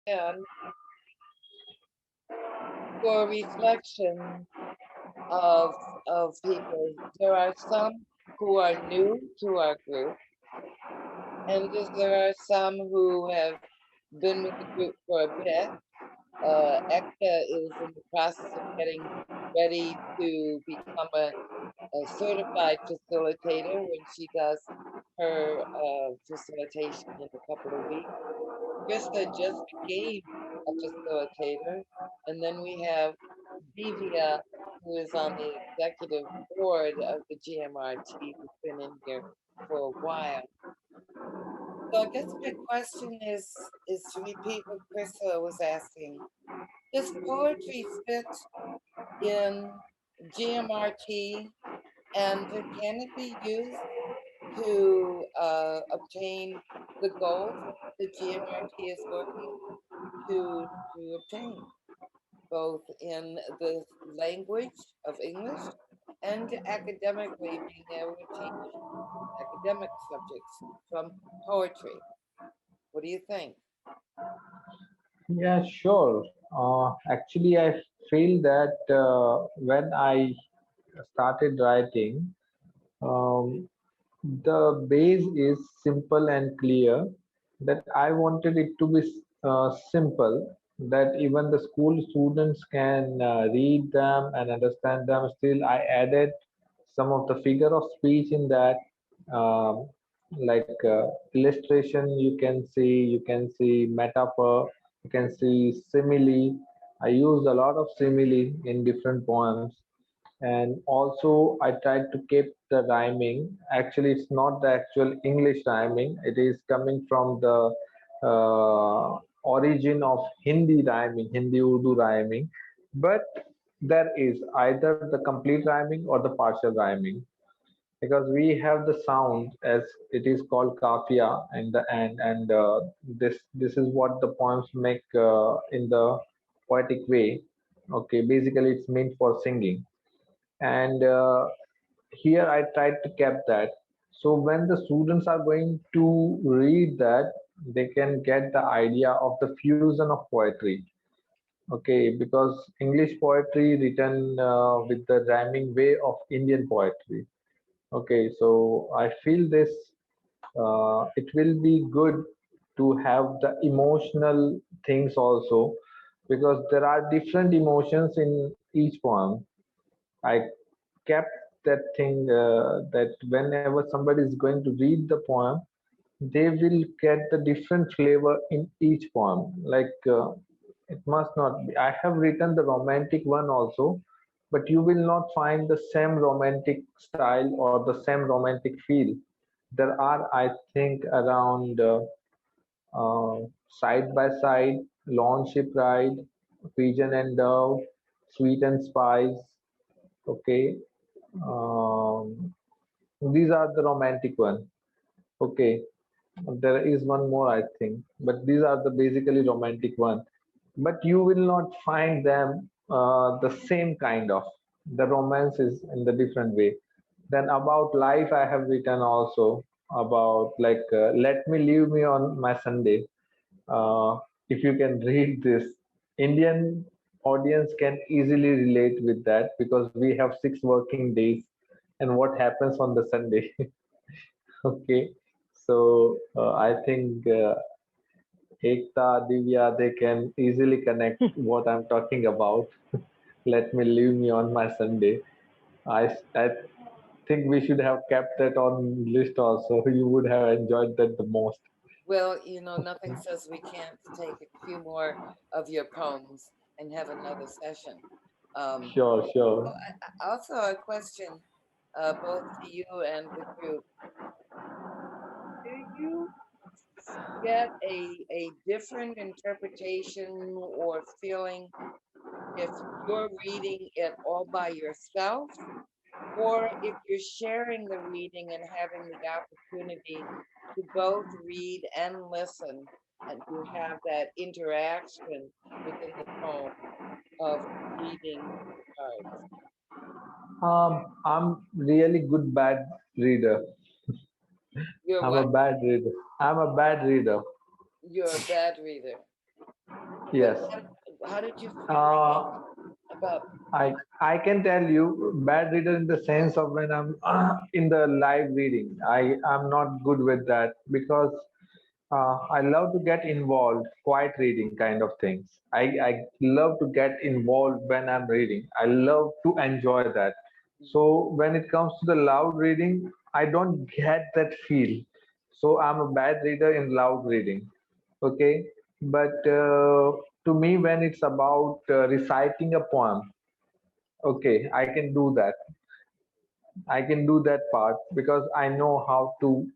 And for reflection of people, there are some who are new to our group, and there are some who have been with the group for a bit. Ekta is in the process of getting ready to become a certified facilitator when she does her facilitation in a couple of weeks. Krista just became a facilitator, and then we have Divya, who is on the executive board of the GMRT, who's been in here for a while. So I guess my question is to repeat what Krista was asking. Does poetry fit in GMRT, and can it be used to obtain the goals that GMRT is working to obtain, both in the language of English and academically being able to teach academic subjects from poetry? What do you think? Yeah, sure. Actually, I feel that when I started writing, um, the base is simple and clear. That I wanted it to be simple, that even the school students can read them and understand them. Still, I added some of the figure of speech in that, um, like illustration. You can see metaphor, you can see simile. I used a lot of simile in different poems, and also I tried to keep the rhyming. Actually, it's not the actual English rhyming, it is coming from the origin of Hindi rhyming, Hindi Urdu rhyming. But there is either the complete rhyming or the partial rhyming, because we have the sound, as it is called kafia in the end, and this is what the poems make in the poetic way. Okay, basically it's meant for singing, and here I tried to cap that. So when the students are going to read that, they can get the idea of the fusion of poetry. Okay, because English poetry written with the rhyming way of Indian poetry. Okay, so I feel this, it will be good to have the emotional things also, because there are different emotions in each poem. I kept that thing, that whenever somebody is going to read the poem, they will get the different flavor in each poem. Like it must not be. I have written the romantic one also, but you will not find the same romantic style or the same romantic feel. There are, I think, around side by side, lawn ship ride, pigeon and dove, sweet and spice. Okay, um, these are the romantic one. Okay, there is one more I think, but these are the basically romantic one. But you will not find them the same kind of. The romance is in the different way. Then about life, I have written also about, like let me leave me on my Sunday. If you can read this, Indian audience can easily relate with that, because we have 6 working days, and what happens on the Sunday. Okay, so I think Ekta, Divya, they can easily connect what I'm talking about. Let me leave me on my Sunday. I think we should have kept that on list also. You would have enjoyed that the most. Well, nothing says we can't take a few more of your poems and have another session. Um, Sure, sure. Also, a question, both to you and the group. Do you get a different interpretation or feeling if you're reading it all by yourself, or if you're sharing the reading and having the opportunity to both read and listen, and you have that interaction within the poem of reading cards? I'm really good bad reader. You're I'm a what? bad reader. I'm a bad reader. You're a bad reader. But Yes. how did you feel Uh, about? I can tell you bad reader in the sense of when I'm in the live reading. I'm not good with that because I love to get involved, quiet reading kind of things. I love to get involved when I'm reading. I love to enjoy that. So when it comes to the loud reading, I don't get that feel. So I'm a bad reader in loud reading. Okay, but to me, when it's about reciting a poem, okay, I can do that. I can do that part because I know how to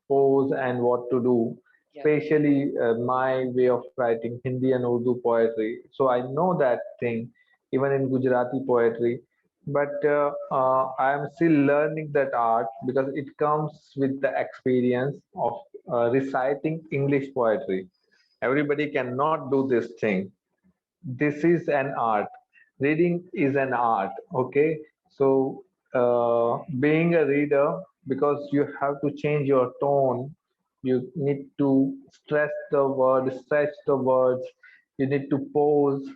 pose and what to do, Yeah. especially my way of writing Hindi and Urdu poetry. So I know that thing, even in Gujarati poetry. But I am still learning that art because it comes with the experience of reciting English poetry. Everybody cannot do this thing. This is an art. Reading is an art. Okay, so being a reader, because you have to change your tone, you need to stress the word, stretch the words, you need to pause,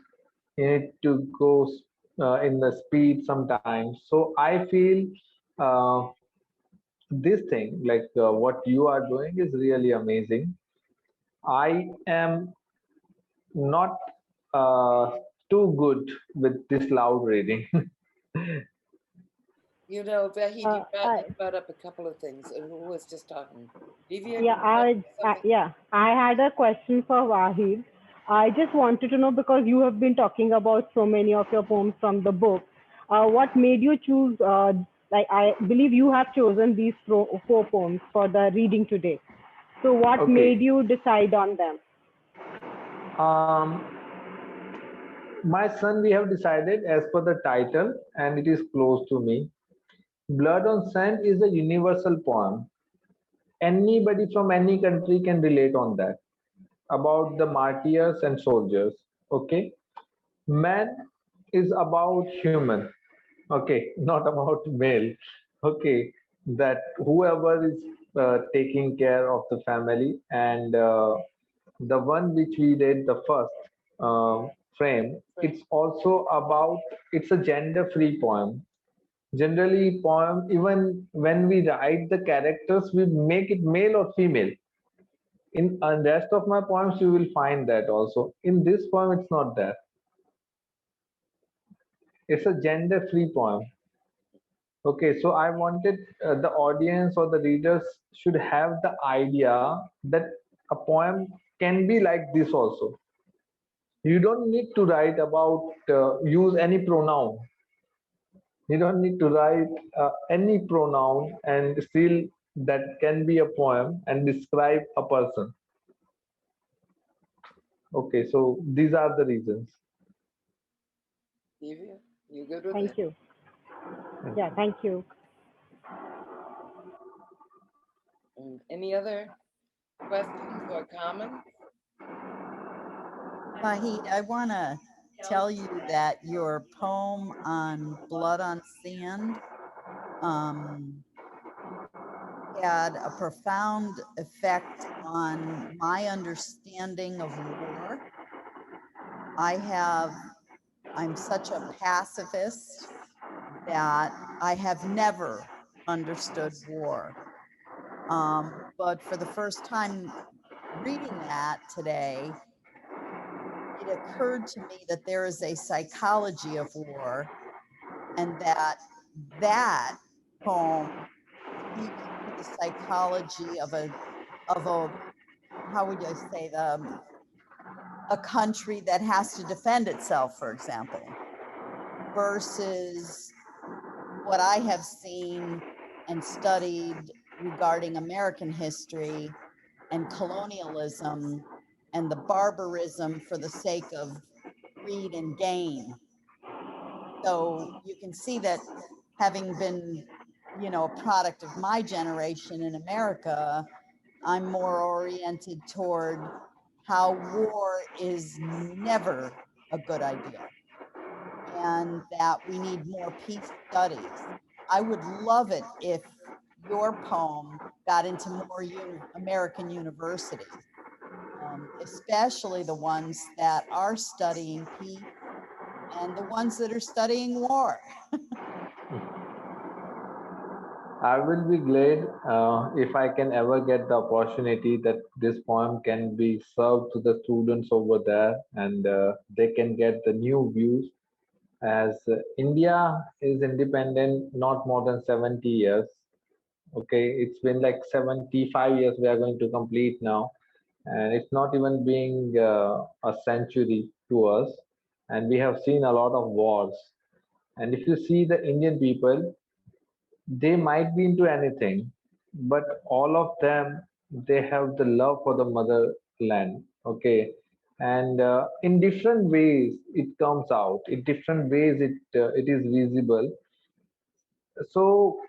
you need to go in the speed sometimes. So I feel uh, this thing, like what you are doing, is really amazing. I am not too good with this loud reading. You know, Vahid, Uh, you I, brought up a couple of things. Who was just talking? Divya, yeah, did you want to say something? I had a question for Wahid. I just wanted to know because you have been talking about so many of your poems from the book. What made you choose? Like I believe you have chosen these four poems for the reading today. So what made Okay. you decide on them? Um, my son, we have decided as per the title, and it is close to me. Blood on Sand is a universal poem. Anybody from any country can relate on that, about the martyrs and soldiers. Okay. Man is about human. Okay, not about male. Okay, that whoever is taking care of the family, and the one which we did the first frame, Frame. it's also about, it's a gender free poem. Generally poem, even when we write the characters, we make it male or female. In rest of my poems you will find that also. In this poem it's not there. It's a gender free poem. Okay, so I wanted the audience or the readers should have the idea that a poem can be like this also. You don't need to write about, use any pronoun. You don't need to write any pronoun, and still that can be a poem and describe a person. Okay, so these are the reasons. Divya, you good with Thank that? you. Thank Yeah, you. thank you. Any other questions or comments? Vahid, I want to tell you that your poem on Blood on Sand um, had a profound effect on my understanding of war. I'm such a pacifist that I have never understood war. But for the first time reading that today, it occurred to me that there is a psychology of war, and that poem speaks to the psychology of a how would I say, a country that has to defend itself, for example, versus what I have seen and studied regarding American history and colonialism and the barbarism for the sake of greed and gain. So you can see that, having been, a product of my generation in America, I'm more oriented toward how war is never a good idea, and that we need more peace studies. I would love it if your poem got into more American universities. especially the ones that are studying peace and the ones that are studying war. I will be glad if I can ever get the opportunity that this poem can be served to the students over there, and they can get the new views. As India is independent not more than 70 years. Okay, it's been like 75 years we are going to complete now, and it's not even being a century to us. And we have seen a lot of wars. And if you see the Indian people, they might be into anything, but all of them, they have the love for the motherland. Okay, and in different ways it comes out. In different ways it is visible. So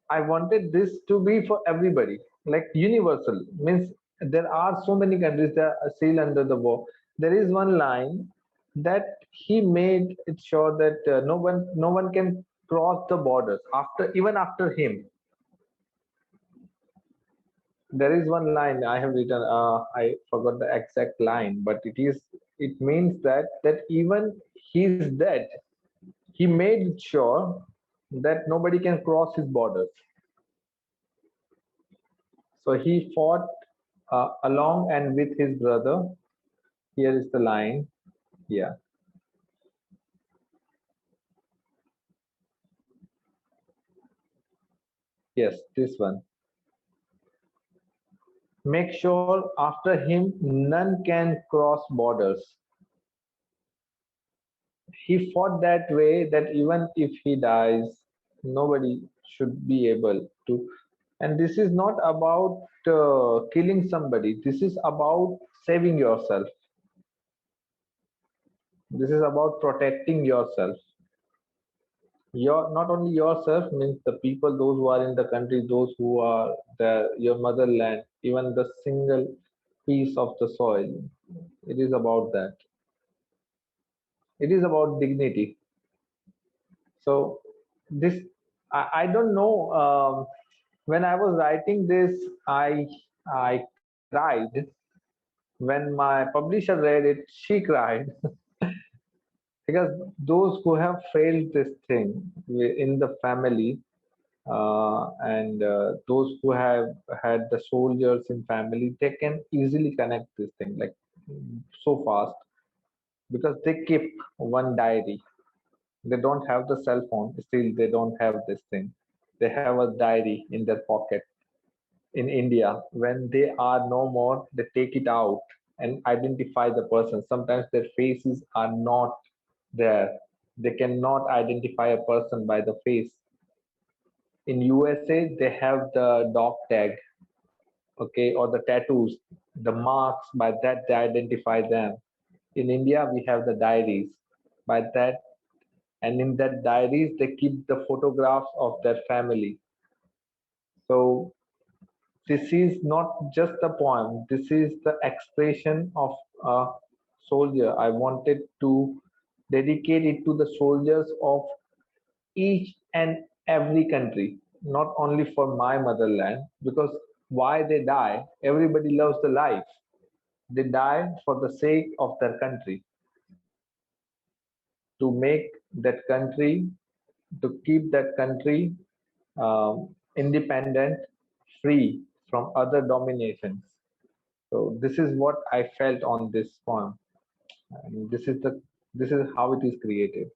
I wanted this to be for everybody, like universal. Means there are so many countries that are still under the war. There is one line that he made it sure that no one can cross the borders after, even after him. There is one line I have written. I forgot the exact line, but it means that even he's dead, he made sure that nobody can cross his borders. So he fought along and with his brother. Here is the line. Yeah. Yes, this one. Make sure after him none can cross borders. He fought that way that even if he dies, nobody should be able to. And this is not about killing somebody. This is about saving yourself. This is about protecting yourself. Your, not only yourself, means the people, those who are in the country, those who are your motherland, even the single piece of the soil. It is about that. It is about dignity. So this, I don't know. When I was writing this, I cried. When my publisher read it, she cried. Because those who have failed this thing in the family, and those who have had the soldiers in family, they can easily connect this thing like so fast, because they keep one diary. They don't have the cell phone, still they don't have this thing. They have a diary in their pocket. In India, when they are no more, they take it out and identify the person. Sometimes their faces are not there. They cannot identify a person by the face. In USA, they have the dog tag, okay, or the tattoos, the marks, by that they identify them. In India, we have the diaries. By that, and in that diaries, they keep the photographs of their family. So this is not just a poem. This is the expression of a soldier. I wanted to dedicate it to the soldiers of each and every country, not only for my motherland, because why they die? Everybody loves the life. They die for the sake of their country, to make that country, to keep that country independent, free from other dominations. So this is what I felt on this poem, and this is how it is created.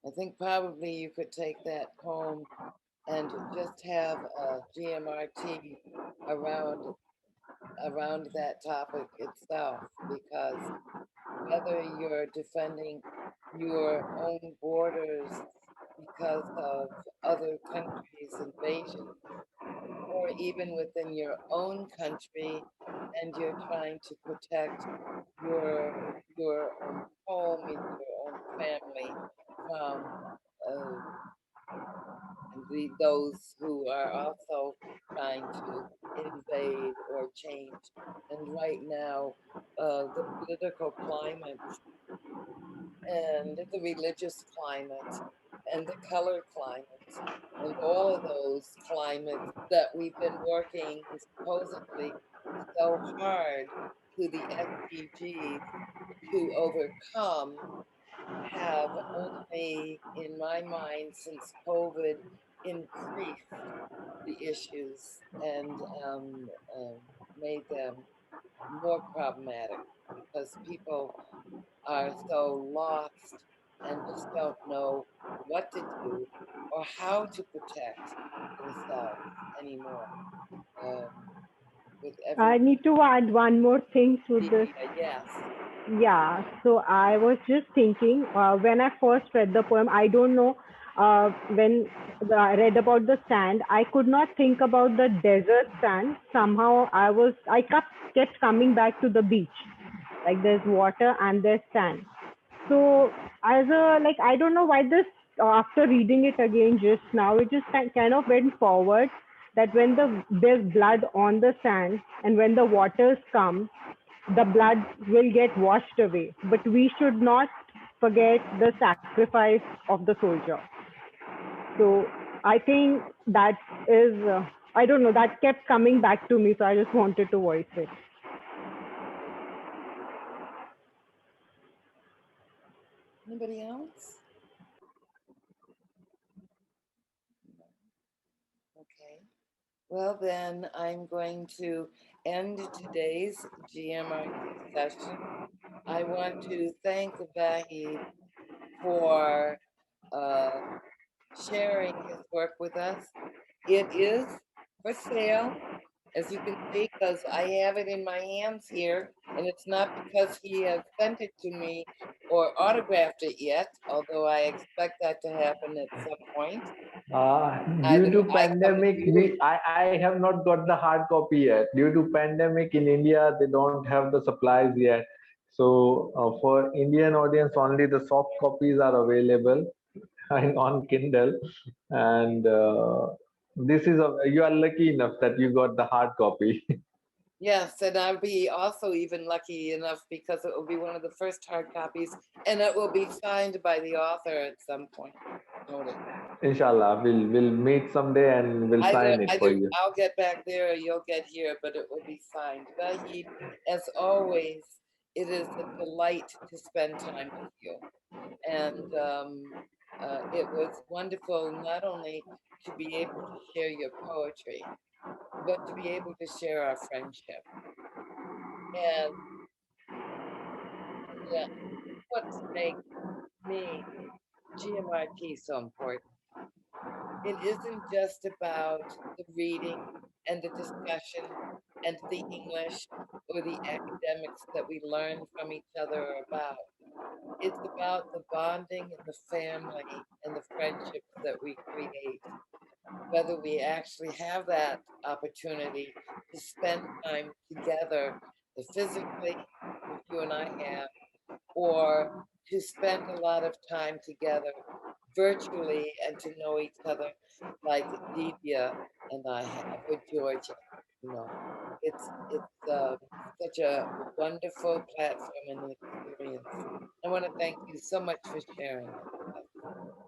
I think probably you could take that poem and just have a GMRT around around that topic itself, because whether you're defending your own borders because of other countries' invasion, or even within your own country, and you're trying to protect your home and your own family from uh, those who are also trying to invade or change. And right now, the political climate and the religious climate and the color climate and all of those climates that we've been working supposedly so hard to the SDGs to overcome have only, in my mind, since COVID, increased the issues and made them more problematic because people are so lost and just don't know what to do or how to protect themselves anymore. Um, with every I need to add one more thing to this. media, yes. Yeah, so I was just thinking when I first read the poem, I don't know when I read about the sand, I could not think about the desert sand. Somehow I kept coming back to the beach. Like there's water and there's sand. So as a like I don't know why this after reading it again just now it just kind of went forward that when there's blood on the sand and when the waters come the blood will get washed away. But we should not forget the sacrifice of the soldier. So I think that is, I don't know, that kept coming back to me. So I just wanted to voice it. Anybody else? Okay. Well, then I'm going to end today's GMRT session. I want to thank Vahid for uh, sharing his work with us. It is for sale, as you can see, because I have it in my hands here, and it's not because he has sent it to me or autographed it yet, although I expect that to happen at some point. Due Either to I come to pandemic, you. I have not got the hard copy yet. Due to pandemic in India, they don't have the supplies yet. So for Indian audience, only the soft copies are available on Kindle. And you are lucky enough that you got the hard copy. Yes, and I'll be also even lucky enough because it will be one of the first hard copies, and it will be signed by the author at some point. Noted. Inshallah, we'll meet someday and we'll Either sign it for either you. I'll get back there or you'll get here, but it will be signed. Vahid, as always, it is a delight to spend time with you, and it was wonderful not only to be able to share your poetry, but to be able to share our friendship. And what makes me GMRT so important. It isn't just about the reading and the discussion and the English or the academics that we learn from each other or about. It's about the bonding and the family and the friendships that we create, whether we actually have that opportunity to spend time together physically, which you and I have, or to spend a lot of time together virtually and to know each other like Divya and I have with Georgia. You know, it's such a wonderful platform and experience. I want to thank you so much for sharing it with us.